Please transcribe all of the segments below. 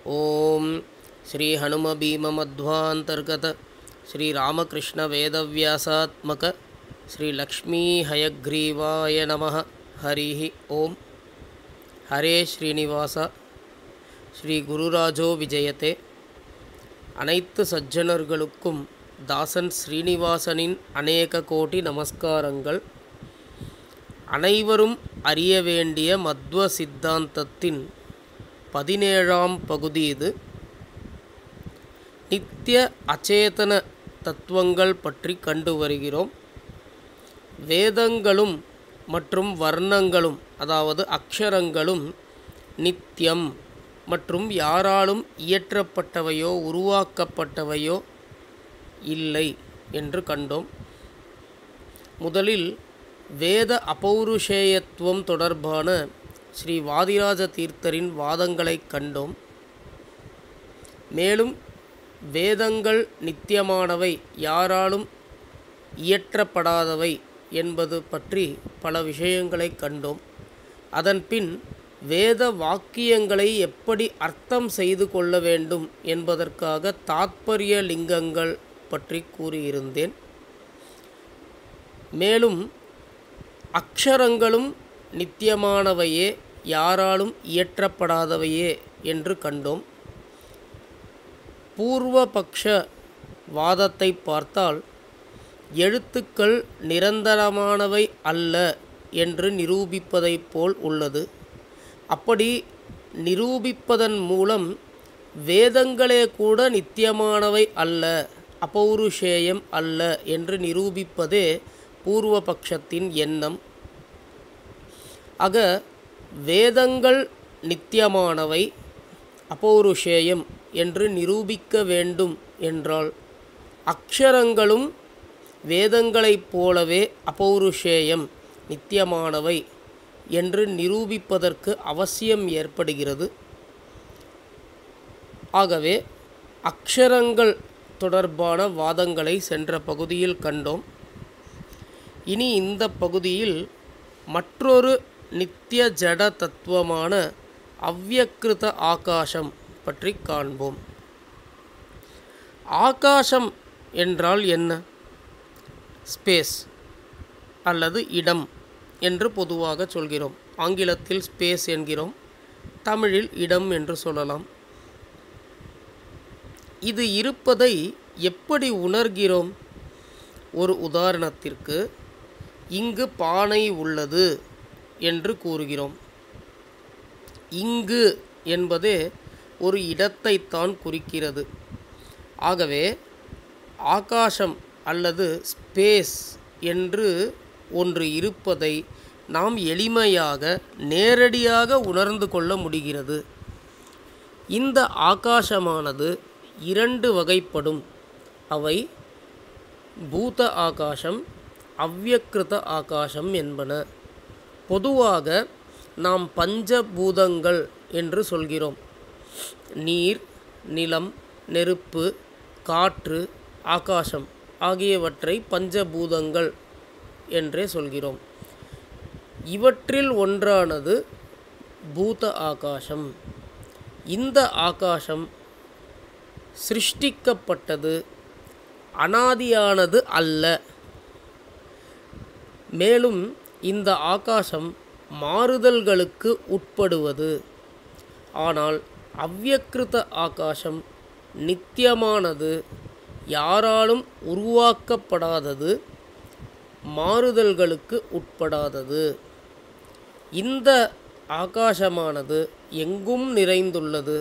ओम श्री हनुम भीम मध्वांतर्गत श्री रामकृष्ण वेदव्यासात्मक श्री लक्ष्मी हयग्रीवाय नमः। हरि ओम। हरे श्रीनिवास श्री गुरुराजो विजयते। अनैत्तु सज्जनர்களுக்கும் தாசன் ஸ்ரீனிவாசனின் அநேக கோடி நமஸ்காரங்கள். அனைவரும் அறிய வேண்டிய மத்வ சித்தாந்தத்தின் 17ஆம் பகுதி இது. நித்திய அச்சேதன தத்துவங்கள் பற்றி கண்டு வருகிறோம். வேதங்களும் மற்றும் வர்ணங்களும் அதாவது அக்ஷரங்களும் நித்தியம் மற்றும் யாராலும் இயற்றப்பட்டவையோ உருவாக்கப்பட்டவையோ இல்லை என்று கண்டோம். முதலில் வேத அபௌருஷேயத்துவம் தொடர்பான ஸ்ரீ வாதிராஜ தீர்த்தரின் வாதங்களை கண்டோம். மேலும் வேதங்கள் நித்தியமானவை, யாராலும் இயற்றப்படாதவை என்பது பற்றி பல விஷயங்களை கண்டோம். அதன்பின் வேத வாக்கியங்களை எப்படி அர்த்தம் செய்து கொள்ள வேண்டும் என்பதற்காக தாத்பரிய லிங்கங்கள் பற்றி கூறியிருந்தேன். மேலும் அக்ஷரங்களும் நித்தியமானவையே, யாராலும் இயற்றப்படாதவையே என்று கண்டோம். பூர்வபக்ஷ வாதத்தை பார்த்தால் எழுத்துக்கள் நிரந்தரமானவை அல்ல என்று நிரூபிப்பதைப் போல் உள்ளது. அப்படி நிரூபிப்பதன் மூலம் வேதங்களே கூட நித்தியமானவை அல்ல, அபௌருஷேயம் அல்ல என்று நிரூபிப்பதே பூர்வபக்ஷத்தின் எண்ணம். ஆக வேதங்கள் நித்தியமானவை, அபௌருஷேயம் என்று நிரூபிக்க வேண்டும் என்றால் அக்ஷரங்களும் வேதங்களைப் போலவே அபௌருஷேயம் நித்தியமானவை என்று நிரூபிப்பதற்கு அவசியம் ஏற்படுகிறது. ஆகவே அக்ஷரங்கள் தொடர்பான வாதங்களை சென்ற பகுதியில் கண்டோம். இனி இந்த பகுதியில் மற்றொரு நித்திய ஜட தத்துவமான அவ்யக்ருத ஆகாசம் பற்றி காண்போம். ஆகாசம் என்றால் என்ன? ஸ்பேஸ் அல்லது இடம் என்று பொதுவாக சொல்கிறோம். ஆங்கிலத்தில் ஸ்பேஸ் என்கிறோம், தமிழில் இடம் என்று சொல்லலாம். இது இருப்பதை எப்படி உணர்கிறோம்? ஒரு உதாரணத்திற்கு, இங்கு பானை உள்ளது என்று கூறுகிறோம். இங்கு என்பதே ஒரு இடத்தைத்தான் குறிக்கிறது. ஆகவே ஆகாசம் அல்லது ஸ்பேஸ் என்று ஒன்று இருப்பதை நாம் எளிமையாக நேரடியாக உணர்ந்து கொள்ள முடிகிறது. இந்த ஆகாசமானது 2 வகைப்படும். அவை பூத ஆகாசம், அவ்யக்ருத ஆகாசம் என்பன. பொதுவாக நாம் பஞ்சபூதங்கள் என்று சொல்கிறோம். நீர், நிலம், நெருப்பு, காற்று, ஆகாசம் ஆகியவற்றை பஞ்சபூதங்கள் என்றே சொல்கிறோம். இவற்றில் ஒன்றானது பூத ஆகாசம். இந்த ஆகாசம் சிருஷ்டிக்கப்பட்டது, அனாதியானது அல்ல. மேலும் இந்த ஆகாசம் மாறுதல்களுக்கு உட்படுவது. ஆனால் அவ்யக்ருத ஆகாசம் நித்தியமானது, யாராலும் உருவாக்கப்படாதது, மாறுதல்களுக்கு உட்படாதது. இந்த ஆகாசமானது எங்கும் நிறைந்துள்ளது.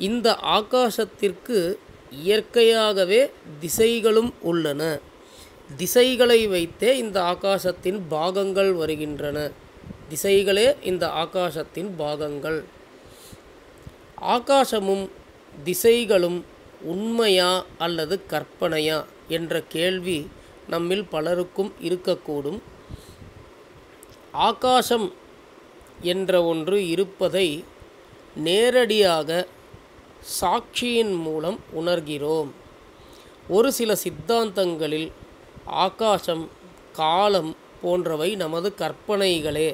இந்த ஆகாசத்திற்கு இயற்கையாகவே திசைகளும் உள்ளன. திசைகளை வைத்தே இந்த ஆகாசத்தின் பாகங்கள் வருகின்றன. திசைகளே இந்த ஆகாசத்தின் பாகங்கள். ஆகாசமும் திசைகளும் உண்மையா அல்லது கற்பனையா என்ற கேள்வி நம்மில் பலருக்கும் இருக்கக்கூடும். ஆகாசம் என்ற ஒன்று இருப்பதை நேரடியாக சாட்சியின் மூலம் உணர்கிறோம். ஒரு சில சித்தாந்தங்களில் ஆகாசம், காலம் போன்றவை நமது கற்பனைகளே,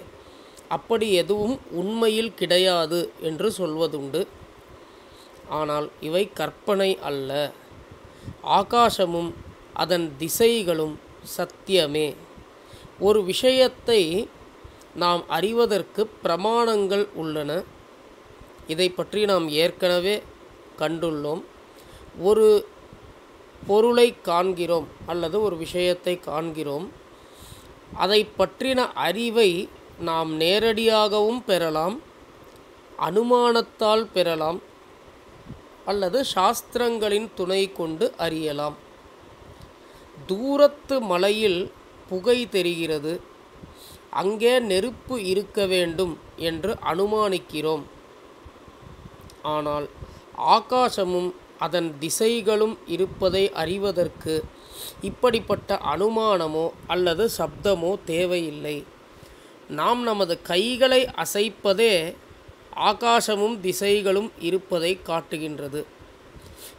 அப்படி எதுவும் உண்மையில் கிடையாது என்று சொல்வதுண்டு. ஆனால் இவை கற்பனை அல்ல. ஆகாசமும் அதன் திசைகளும் சத்தியமே. ஒரு விஷயத்தை நாம் அறிவதற்கு பிரமாணங்கள் உள்ளன. இதை பற்றி நாம் ஏற்கனவே கண்டுள்ளோம். ஒரு பொருளை காண்கிறோம் அல்லது ஒரு விஷயத்தை காண்கிறோம். அதை பற்றின அறிவை நாம் நேரடியாகவும் பெறலாம், அனுமானத்தால் பெறலாம், அல்லது சாஸ்திரங்களின் துணை கொண்டு அறியலாம். தூரத்து மலையில் புகை தெரிகிறது, அங்கே நெருப்பு இருக்க வேண்டும் என்று அனுமானிக்கிறோம். ஆனால் ஆகாசமும் அதன் திசைகளும் இருப்பதை அறிவதற்கு இப்படிப்பட்ட அனுமானமோ அல்லது சப்தமோ தேவையில்லை. நாம் நமது கைகளை அசைப்பதே ஆகாசமும் திசைகளும் இருப்பதை காட்டுகின்றது.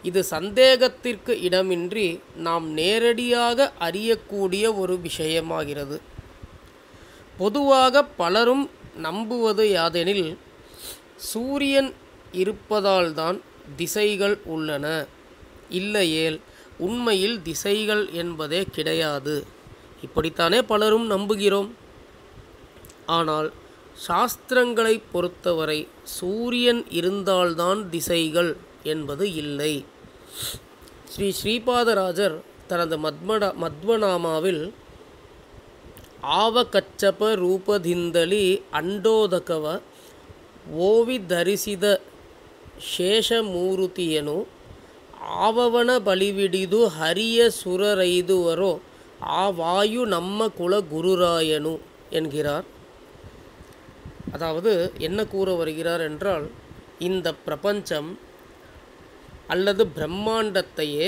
இது சந்தேகத்திற்கு இடமின்றி நாம் நேரடியாக அறியக்கூடிய ஒரு விஷயமாகிறது. பொதுவாக பலரும் நம்புவது யாதெனில், சூரியன் இருப்பதால்தான் திசைகள் உள்ளன, இல்லையேல் உண்மையில் திசைகள் என்பதே கிடையாது. இப்படித்தானே பலரும் நம்புகிறோம். ஆனால் சாஸ்திரங்களை பொறுத்தவரை சூரியன் இருந்தால்தான் திசைகள் என்பது இல்லை. ஸ்ரீபாதராஜர் தனது மத்வநாமாவில் ஆவகச்சப ரூபದಿಂದಲಿ ಅಂಡೋದಕವ ಓವಿ ಧರಿಸಿದ ಶೇಷಮೂರುತಿಯನು ಆವವನ ಬಲಿವಿಡಿದು ಹರಿಯ ಸುರರೈದುವರೋ ಆ வாயு நம்ம குல குருராயனு என்கிறார். அதாவது என்ன கூற வருகிறார் என்றால், இந்த பிரபஞ்சம் அல்லது பிரம்மாண்டத்தையே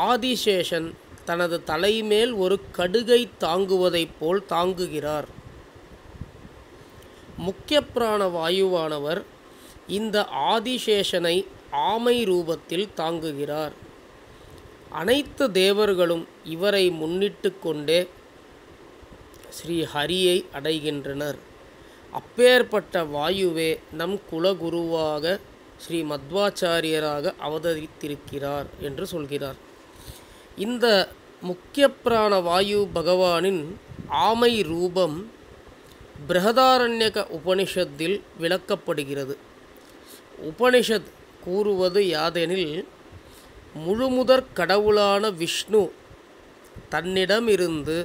ஆதிசேஷன் தனது தலைமேல் ஒரு கடுகை தாங்குவதைப் போல் தாங்குகிறார். முக்கிய பிராண வாயுவானவர் இந்த ஆதிசேஷனை ஆமை ரூபத்தில் தாங்குகிறார். அனைத்து தேவர்களும் இவரை முன்னிட்டு கொண்டே ஸ்ரீ ஹரியை அடைகின்றனர். அப்பேற்பட்ட வாயுவே நம் குலகுருவாக ஸ்ரீ மத்வாச்சாரியராக அவதரித்திருக்கிறார் என்று சொல்கிறார். இந்த முக்கிய பிராண வாயு பகவானின் ஆமை ரூபம் பிருஹதாரண்யக உபனிஷத்தில் விளக்கப்படுகிறது. உபனிஷத் கூறுவது யாதெனில், முழுமுதற் கடவுளான விஷ்ணு தன்னிடமிருந்து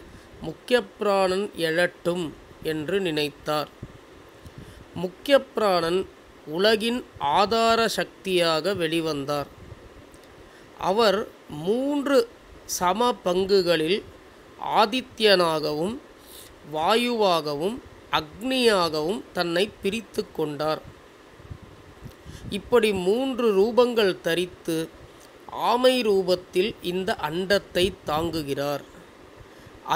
முக்கிய பிராணன் எழட்டும் என்று நினைத்தார். முக்கிய பிராணன் உலகின் ஆதார சக்தியாக வெளிவந்தார். அவர் 3 சம பங்குகளில் ஆதித்யனாகவும் வாயுவாகவும் அக்னியாகவும் தன்னை பிரித்து கொண்டார். இப்படி 3 ரூபங்கள் தரித்து ஆமை ரூபத்தில் இந்த அண்டத்தை தாங்குகிறார்.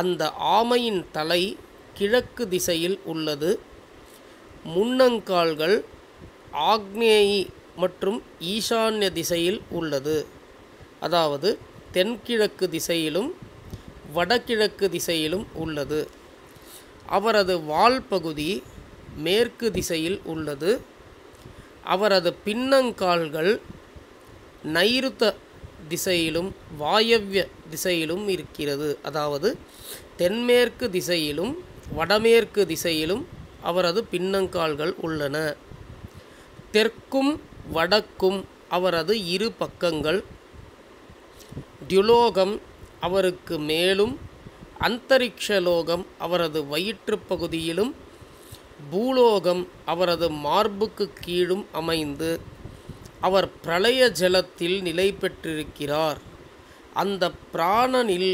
அந்த ஆமையின் தலை கிழக்கு திசையில் உள்ளது. முன்னங்கால்கள் ஆக்னேயி மற்றும் ஈசான்ய திசையில் உள்ளது. அதாவது தென்கிழக்கு திசையிலும் வடகிழக்கு திசையிலும் உள்ளது. அவரது வால் பகுதி மேற்கு திசையில் உள்ளது. அவரது பின்னங்கால்கள் நைருத திசையிலும் வாயவ்ய திசையிலும் இருக்கிறது. அதாவது தென்மேற்கு திசையிலும் வடமேற்கு திசையிலும் அவரது பின்னங்கால்கள் உள்ளன. தெற்கும் வடக்கும் அவரது இரு பக்கங்கள். துலோகம் அவருக்கு மேலும், அந்தரிக்ஷலோகம் அவரது வயிற்று பகுதியிலும், பூலோகம் அவரது மார்புக்கு கீழும் அமைந்து அவர் பிரளய ஜலத்தில் நிலை பெற்றிருக்கிறார். அந்த பிராணனில்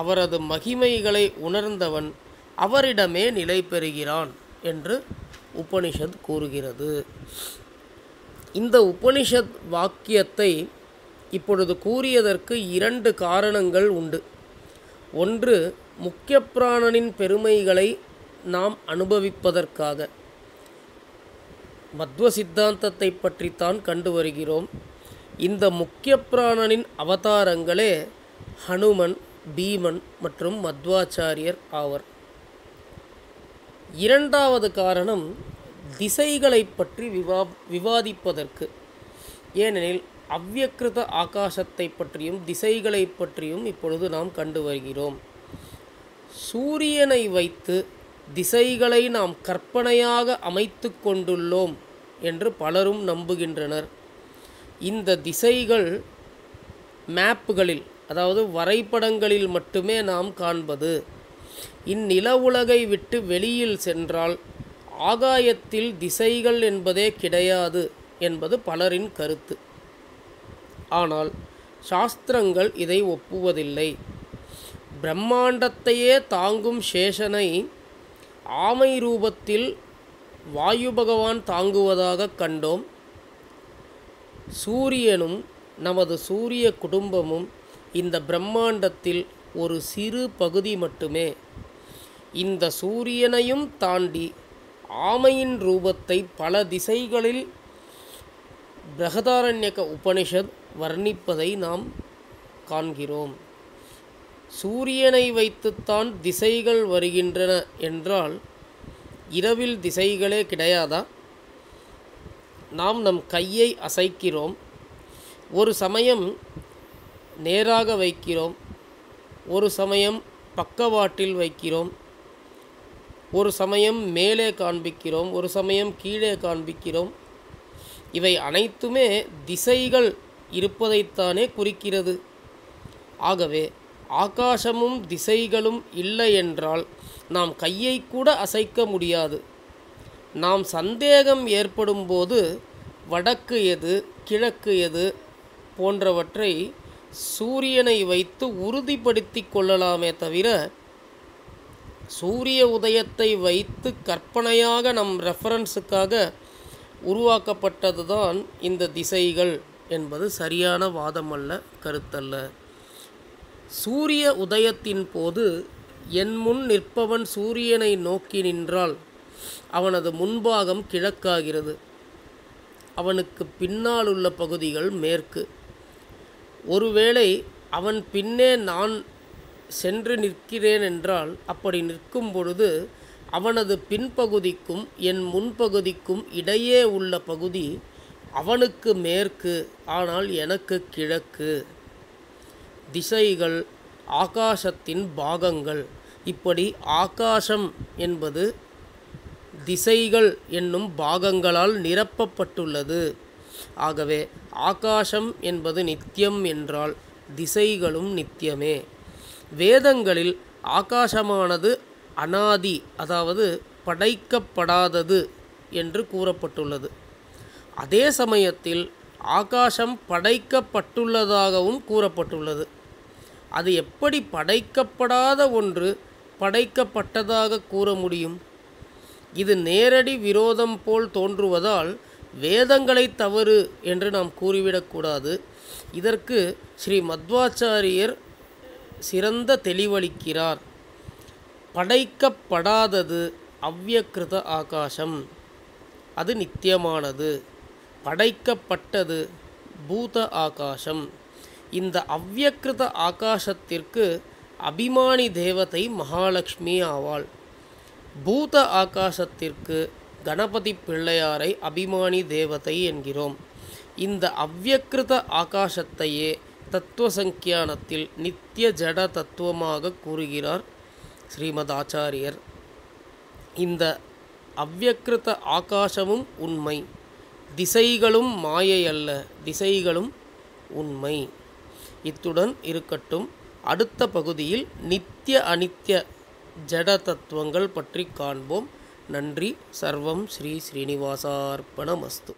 அவரது மகிமைகளை உணர்ந்தவன் அவரிடமே நிலை பெறுகிறான் என்று உபனிஷத் கூறுகிறது. இந்த உபனிஷத் வாக்கியத்தை இப்பொழுது கூறியதற்கு 2 காரணங்கள் உண்டு. ஒன்று, முக்கிய பிராணனின் பெருமைகளை நாம் அனுபவிப்பதற்காக. மத்வ சித்தாந்தத்தை பற்றித்தான் கண்டு வருகிறோம். இந்த முக்கிய பிராணனின் அவதாரங்களே ஹனுமன், பீமன் மற்றும் மத்வாச்சாரியர் ஆவர். இரண்டாவது காரணம், திசைகளை பற்றி விவாதிப்பதற்கு. ஏனெனில் அவ்யக்ருத ஆகாசத்தை பற்றியும் திசைகளை பற்றியும் இப்பொழுது நாம் கண்டு வருகிறோம். சூரியனை வைத்து திசைகளை நாம் கற்பனையாக அமைத்து கொண்டுள்ளோம் என்று பலரும் நம்புகின்றனர். இந்த திசைகள் மேப்புகளில், அதாவது வரைபடங்களில் மட்டுமே நாம் காண்பது. இந்நில உலகை விட்டு வெளியில் சென்றால் ஆகாயத்தில் திசைகள் என்பதே கிடையாது என்பது பலரின் கருத்து. ஆனால் சாஸ்திரங்கள் இதை ஒப்புவதில்லை. பிரம்மாண்டத்தையே தாங்கும் சேஷனை ஆமை ரூபத்தில் வாயு பகவான் தாங்குவதாக கண்டோம். சூரியனும் நமது சூரிய குடும்பமும் இந்த பிரம்மாண்டத்தில் ஒரு சிறு பகுதி மட்டுமே. இந்த சூரியனையும் தாண்டி ஆமையின் ரூபத்தை பல திசைகளில் பிரகதாரண்யக உபனிஷத் வர்ணிப்பதை நாம் காண்கிறோம். சூரியனை வைத்துத்தான் திசைகள் வருகின்றன என்றால் இரவில் திசைகளே கிடையாதா? நாம் நம் கையை அசைக்கிறோம், ஒரு சமயம் நேராக வைக்கிறோம், ஒரு சமயம் பக்கவாட்டில் வைக்கிறோம், ஒரு சமயம் மேலே காண்பிக்கிறோம், ஒரு சமயம் கீழே காண்பிக்கிறோம். இவை அனைத்துமே திசைகள் இருப்பதைத்தானே குறிக்கிறது. ஆகவே ஆகாசமும் திசைகளும் இல்லை என்றால் நாம் கையை கூட அசைக்க முடியாது. நாம் சந்தேகம் ஏற்படும் போது வடக்கு எது கிழக்கு எது போன்றவற்றை சூரியனை வைத்து உறுதிப்படுத்தி கொள்ளலாமே தவிர, சூரிய உதயத்தை வைத்து கற்பனையாக நம் ரெஃபரன்ஸுக்காக உருவாக்கப்பட்டது தான் இந்த திசைகள் என்பது சரியான வாதமல்ல, கருத்தல்ல. சூரிய உதயத்தின் போது என் முன் நிற்பவன் சூரியனை நோக்கி நின்றால் அவனது முன்பாகம் கிழக்காகிறது, அவனுக்கு பின்னால் உள்ள பகுதிகள் மேற்கு. ஒருவேளை அவன் பின்னே நான் சென்று நிற்கிறேன் என்றால், அப்படி நிற்கும் பொழுது அவனது பின்பகுதிக்கும் என் முன்பகுதிக்கும் இடையே உள்ள பகுதி அவனுக்கு மேற்கு, ஆனால் எனக்கு கிழக்கு. திசைகள் ஆகாசத்தின் பாகங்கள். இப்படி ஆகாசம் என்பது திசைகள் என்னும் பாகங்களால் நிரப்பப்பட்டுள்ளது. ஆகவே ஆகாசம் என்பது நித்தியம் என்றால் திசைகளும் நித்தியமே. வேதங்களில் ஆகாசமானது அனாதி, அதாவது படைக்கப்படாதது என்று கூறப்பட்டுள்ளது. அதே சமயத்தில் ஆகாசம் படைக்கப்பட்டுள்ளதாகவும் கூறப்பட்டுள்ளது. அது எப்படி படைக்கப்படாத ஒன்று படைக்கப்பட்டதாக கூற முடியும்? இது நேரடி விரோதம் போல் தோன்றுவதால் வேதங்களை தவறு என்று நாம் கூறிவிடக்கூடாது. இதற்கு ஸ்ரீ மத்வாச்சாரியர் சிறந்த தெளிவளிக்கிறார். படைக்கப்படாதது அவ்யக்ருத ஆகாசம், அது நித்தியமானது. படைக்கப்பட்டது பூத ஆகாசம். இந்த அவ்யக்ருத ஆகாசத்திற்கு அபிமானி தேவதை மகாலட்சுமி ஆவாள். பூத ஆகாசத்திற்கு கணபதி பிள்ளையாரை அபிமானி தேவதை என்கிறோம். இந்த அவ்யக்ருத ஆகாசத்தையே தத்துவ சங்கியானத்தில் நித்திய ஜட தத்துவமாக கூறுகிறார் ஸ்ரீமத் ஆச்சாரியர். இந்த அவ்யக்ருத ஆகாசமும் உண்மை, திசைகளும் மாயை அல்ல, திசைகளும் உண்மை. இத்துடன் இருக்கட்டும். அடுத்த பகுதியில் நித்திய அனித்திய ஜட தத்துவங்கள் பற்றி காண்போம். நன்றி. சர்வம் ஸ்ரீ ஸ்ரீனிவாசார்ப்பணமஸ்து.